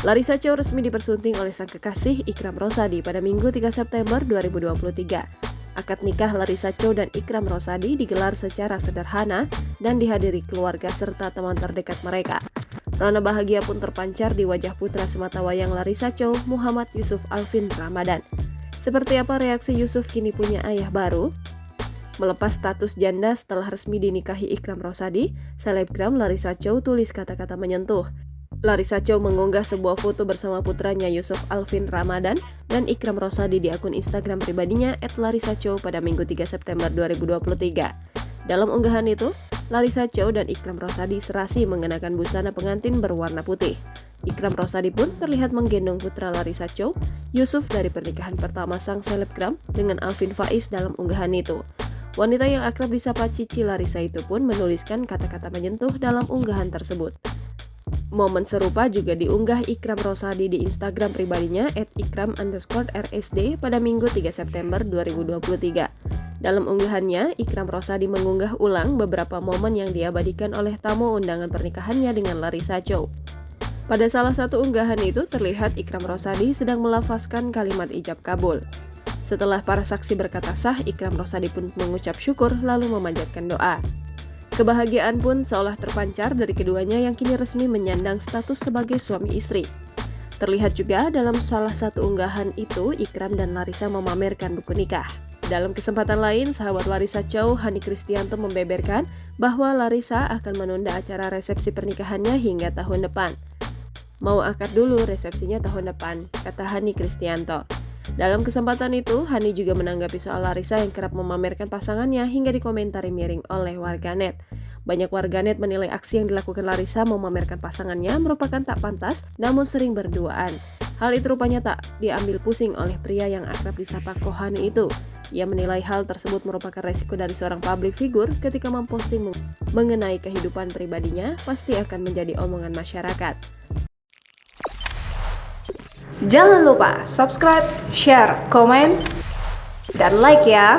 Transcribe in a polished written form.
Larissa Chow resmi dipersunting oleh sang kekasih Ikram Rosadi pada Minggu 3 September 2023. Akad nikah Larissa Chow dan Ikram Rosadi digelar secara sederhana dan dihadiri keluarga serta teman terdekat mereka. Rona bahagia pun terpancar di wajah putra sematawayang Larissa Chow, Muhammad Yusuf Alvin Ramadan. Seperti apa reaksi Yusuf kini punya ayah baru? Melepas status janda setelah resmi dinikahi Ikram Rosadi, selebgram Larissa Chow tulis kata-kata menyentuh. Larissa Chow mengunggah sebuah foto bersama putranya Yusuf Alvin Ramadan dan Ikram Rosadi di akun Instagram pribadinya @LarissaChow pada Minggu 3 September 2023. Dalam unggahan itu, Larissa Chow dan Ikram Rosadi serasi mengenakan busana pengantin berwarna putih. Ikram Rosadi pun terlihat menggendong putra Larissa Chow, Yusuf dari pernikahan pertama sang selebgram dengan Alvin Faiz dalam unggahan itu. Wanita yang akrab disapa Cici Larissa itu pun menuliskan kata-kata menyentuh dalam unggahan tersebut. Momen serupa juga diunggah Ikram Rosadi di Instagram pribadinya @ikram_rsd pada Minggu 3 September 2023. Dalam unggahannya, Ikram Rosadi mengunggah ulang beberapa momen yang diabadikan oleh tamu undangan pernikahannya dengan Larissa Chow. Pada salah satu unggahan itu terlihat Ikram Rosadi sedang melafazkan kalimat ijab kabul. Setelah para saksi berkata sah, Ikram Rosadi pun mengucap syukur lalu memanjatkan doa. Kebahagiaan pun seolah terpancar dari keduanya yang kini resmi menyandang status sebagai suami istri. Terlihat juga dalam salah satu unggahan itu, Ikram dan Larissa memamerkan buku nikah. Dalam kesempatan lain, sahabat Larissa Chow, Hani Kristianto membeberkan bahwa Larissa akan menunda acara resepsi pernikahannya hingga tahun depan. Mau akad dulu, resepsinya tahun depan, kata Hani Kristianto. Dalam kesempatan itu, Hani juga menanggapi soal Larissa yang kerap memamerkan pasangannya hingga dikomentari miring oleh warganet. Banyak warganet menilai aksi yang dilakukan Larissa memamerkan pasangannya merupakan tak pantas namun sering berduaan. Hal itu rupanya tak diambil pusing oleh pria yang akrab disapa Kohani itu. Ia menilai hal tersebut merupakan resiko dari seorang public figure ketika memposting mengenai kehidupan pribadinya pasti akan menjadi omongan masyarakat. Jangan lupa subscribe, share, komen, dan like ya!